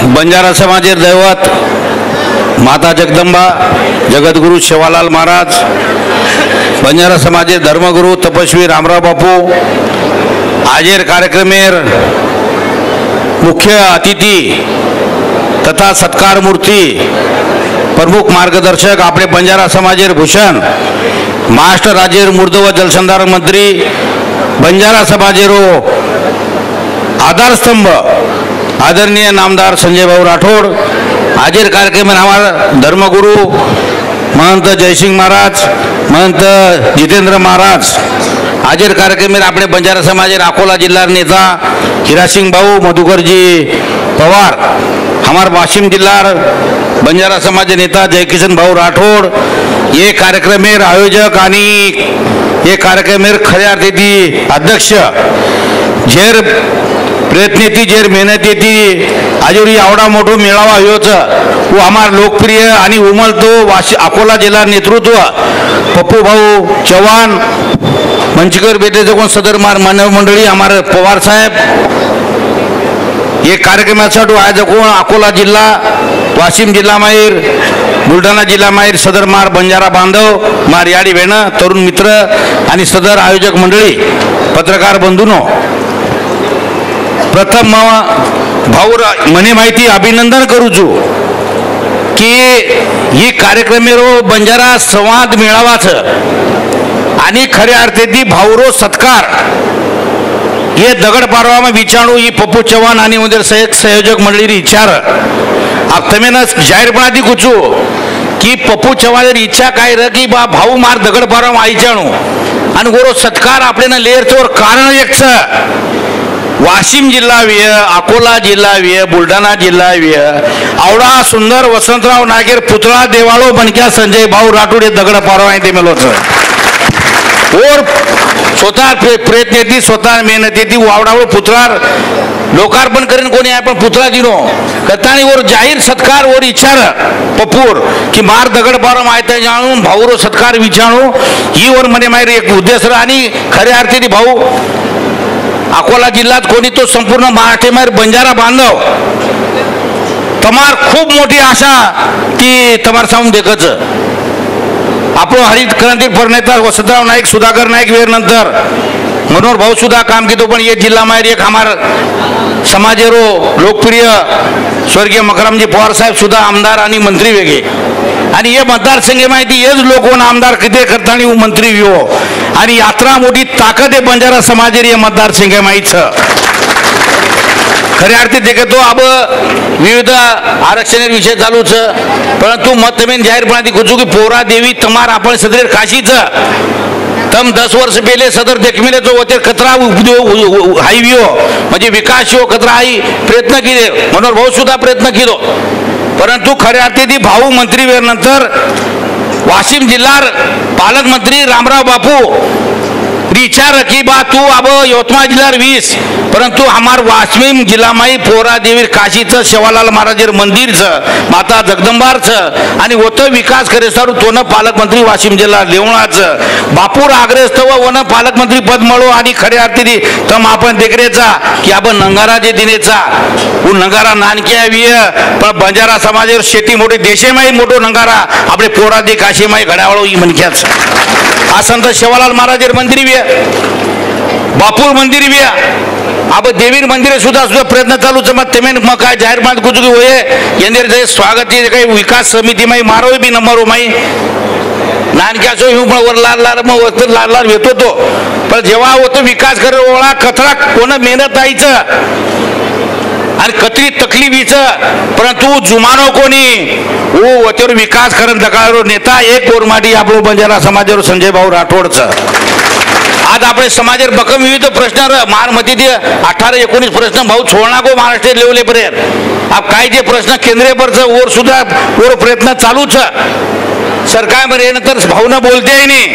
बंजारा समाजेर दैवत माता जगदंबा जगद्गुरु सेवालाल महाराज, बंजारा समाजेर धर्मगुरु तपस्वी रामराव बापू आजेर कार्यक्रमेर मुख्य अतिथी तथा सत्कार मूर्ती प्रमुख मार्गदर्शक आपले बंजारा समाजेर भूषण महाराष्ट्र राज्येर मूर्ध व जलसंधारण मंत्री बंजारा समाजेरो आधारस्तंभ आदरणीय नामदार संजय भाऊ राठोड आजेर कार्यक्रम में हमारा धर्मगुरु महंत जयसिंह महाराज, महंत जितेंद्र महाराज आजेर कार्यक्रम में अपने बंजारा समाजेर अकोला जिल्हा नेता हिरासिंह भाऊ मधुकर जी पवार, हमार वाशिम जिल्हा बंजारा समाज नेता जयकिशन भाऊ राठोड ये कार्यक्रम आयोजक आणि ये कार्यक्रम खऱ्या अर्थाची अध्यक्ष जेर प्रयत्न जेर मेहनत आजोरी आवडा मोठो मेळावा होच वो हमार लोकप्रिय आणि उमलतो अकोला जिल्हा नेतृत्व पप्पू भाऊ चव्हाण मंचकर बेटेचे कोण सदर मानव मंडळी हमारे पवार साहेब ये कार्यक्रमासाठी आयोजक कोण अकोला जिल्हा वाशिम जिल्हा माहीर बुलढाणा जिल्हा माहीर सदर मार बंजारा बांधव मार याडी बहन तरुण मित्र आणि सदर आयोजक मंडळी पत्रकार बंधूनो, प्रथम भाऊ मने माहिती अभिनंदन करू छु की ही कार्यक्रमेरो बंजारा संवाद मेळावाच आणि खऱ्या अर्थाची भाऊरो सत्कार ये दगड पारवा में विचारू ही पप्पू चव्हाण आणि उदर संयोजक मंडळी विचार अब तमें जाहीरपणाથી कुछ की पप्पू चव्हाण इच्छा काय र की बा भाऊ मार दगड पारवा आई जाणू आणि गोरो सत्कार आपल्याला लेरचोर कारण एक वाशिम जिल्हा विय अकोला जिल्हा विय बुलढाणा जिल्हा विय आवडा सुंदर वसंतराव नागेर पुतळा देवाळो बनक्या संजय भाऊ राठोड दगड पारवा ते मेलोच और स्वतः प्रयत्न स्वतः मेहनत वावडावर पुतळा लोकार्पण करेन कोणी आहे पण पुतळा दिनो कतानी और जाहीर सत्कार और इच्छार पपूर की मार दगड पारवा माहिती जाणून भाऊरो सत्कार विचारू ही और मने माहीर एक उद्देश आणि खऱ्या अर्थाने भाऊ अकोला जिल्ह्यात कोणी तो संपूर्ण महाराष्ट्रामध्ये बंजारा बांधव तमार खूप मोठी आशा ती तमार सांगून देखच आपण हरित क्रांती प्रणेता वसंतराव नाईक सुधाकर नाईक वेर नंतर मनोहर भाऊ सुद्धा काम केतो पण ये जिल्हा माहेर एक हमार समाजेरो लोकप्रिय स्वर्गीय मकरमजी पवार साहेब सुद्धा आमदार आणि मंत्री वेगे आणि ये मतदारसंघ माहिती हेच लोक आमदार किती करताना मंत्री विहो आणि यात्रा मोठी ताकद आहे बंजारा समाजेर ये मतदारसंघ माहीत खऱ्या अर्थी देखतो अब विविध आरक्षण विषय चालूच परंतु मतमेन जाहीरपणाથી कुछ की पोरा देवी तमार आपण सदर काशीच तम 10 वर्ष पहले सदर देखमिले जो होते कचरा हायवियो म्हणजे विकास हो कचरा आई प्रयत्न केले मनोहर भाऊ सुद्धा प्रयत्न केलो परंतु खऱ्या अर्थी भाऊ मंत्री वेर नंतर वाशिम जिल्हा पालकमंत्री रामराव बापू विचार की बा तू अब यवतमाळ जिल्हा 20 परंतु हमार वाशिम जिल्हा माई पोरा देवीर काशीचं सेवालाल महाराजेर मंदिरचं माता जगदंबारचं आणि होतं विकास करे सर तोन पालकमंत्री वाशिम जिल्हा लेवणाचं बापूर आग्रस्तव वन पालकमंत्री पद मळो आणि खऱ्या अर्थी तम आपण देखरेचा की आपण नंगारा जे दिनेचा उ नंगारा नानक्या विय पण बंजारा समाजेर शेती मोठी देशेमाई मोठो नंगारा आपले पोरा दे काशीमाई घडावळो ही मनक्याच आ संत सेवालाल महाराजेर मंदिर विय बापूर मंदिर भी अब देवीर मंदिर सुद्धा प्रयत्न चालू मग तेमें मग काय जाहीरपणात कुछ होय येंदेर जे स्वागत काही विकास समिती माई मारो भी नंबर माई नानक्याचो वर लाल लाल मग वस्त्र लाल लाल येतो तो पण जेव्हा होतो विकास करे ओळा कचरा कोण मेहनत आईचं आणि कतरी तकलीफीचं परंतु जुमानो कोणी वो वतेर विकास करन दकाळो नेता एक कोरमाडी आपलो बंजारा समाजेर संजय भाऊ राठोडचं आज आपले समाजेर बकम विविध प्रश्न महारमती 18-19 प्रश्न भाऊ छोड़ना को महाराष्ट्र लेवल पर अब काय जे प्रश्न केंद्रीय पर और सुद्धा और प्रयत्न चालूच सरकार में नंतर भाऊ न बोलते ही नहीं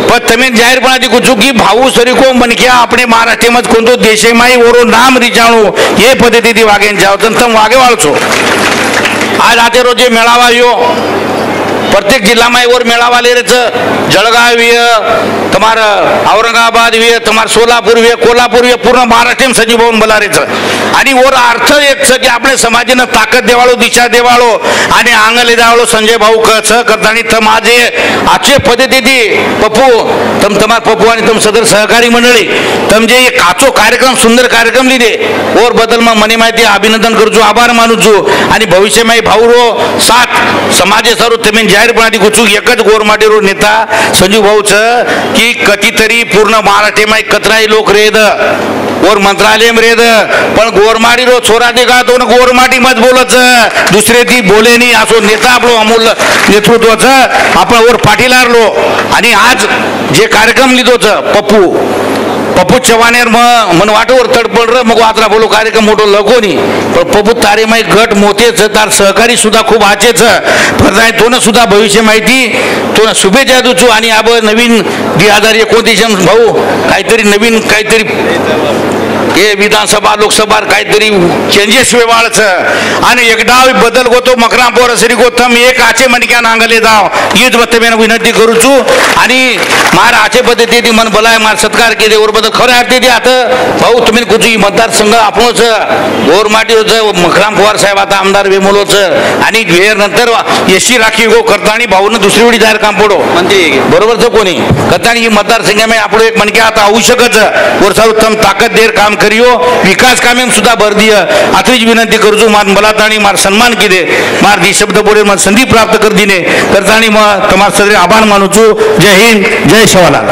पण तमें जाहीरपणाची कुछ की भाऊ सरीको मनक्या अपने महाराष्ट्र में कोणतो देशेमाई ओरो नाम रिचाणू ये पद्धती वागेन जाओ तम वागे वाळचो आज आते रोजे मेळावा यो प्रत्येक जिल्हा में और मेळावा लेरेच जळगाव विय तुम्हारा औरंगाबाद विय तुम्हारा सोलापुर विय कोल्हापुर विय पूर्ण महाराष्ट्र में सजीव भवन बलारेच आणि ओर अर्थ एक છે કે આપણે સમાજને તાકાત દેવાળો દિશા દેવાળો અને આંગલે દેવાળો સંજય ભાऊ સહકર્તાની તમ આજે આચે પદ્ધતિથી પપ્પુ તમ તમાર પપ્પુ અને તમ સદર સહકારી મંડળી તમ જે એક કાચો કાર્યક્રમ સુંદર કાર્યક્રમ લીધે ઓર બદલમાં મને માહિતી અભિનંદન કરું છું આભાર માનું છું અને ભવિષ્યમાં એ ભાવરો સાથ સમાજે સારું તમે જાહેરપણાથી કહું છું એક જ ગોર માટેરો નેતા સંજુ ભાऊ છે કે કતિતરી પૂર્ણ મહારાષ્ટ્રમાં કતરાય લોક રેદ और मंत्रालय में रेद पण गोरमाडी रो छोरा देखा तो गोरमाटी मत बोलत दुसरे ती बोले नहीं असो नेता आपलो अमूल्य नेतृत्व छ आपण और पाटीलार लो आणि आज जे कार्यक्रम लिधो छ पप्पू चव्हाणेर मन वाटोवर तडपड र मग आतरा बोलो कार्यक्रम मोठो लगो नी पण पप्पू तारे माई गट मोते छ तार सहकारी सुद्धा खूप आचे छ फरदाय तोने सुद्धा भविष्य माहिती तोने शुभेच्छा देऊ छु आणि अब नवीन 2029 भाऊ काहीतरी नवीन काहीतरी हे विधानसभा लोकसभा काहीतरी चेंजेस वेवाळ छ आणि एकदा बदल गोतो मकरामपोर सरी गोतम एक आचे मनक्या नांगले जाव हीच मतमेन विनंती करू छु आणि मार आचे पद्धती मन बोलाय मार सत्कार केले और बदल खरे अर्थे ती आता भाऊ तुम्ही कुठे मतदार संघ आपणच गोरमाटी मकराम पवार साहेब आता आमदार वेमोलोच आणि वेर नंतर एससी राखी गो करतानी भाऊन दुसरी वेळी जाहीर काम पडो बरोबर छ कोणी करतानी ही मतदार संघामध्ये आपलो एक मनक्या आता आवश्यकच और सारू तम ताकद देर काम करियो विकास कामे सुद्धा भर दिय आतरीच विनंती करजो मार मलातानी मार सन्मान किदे मार दी शब्द बोले मन संधी प्राप्त कर दिने करतानी म तमार सगळे आभार मानू छु जय हिंद जय शिवलाल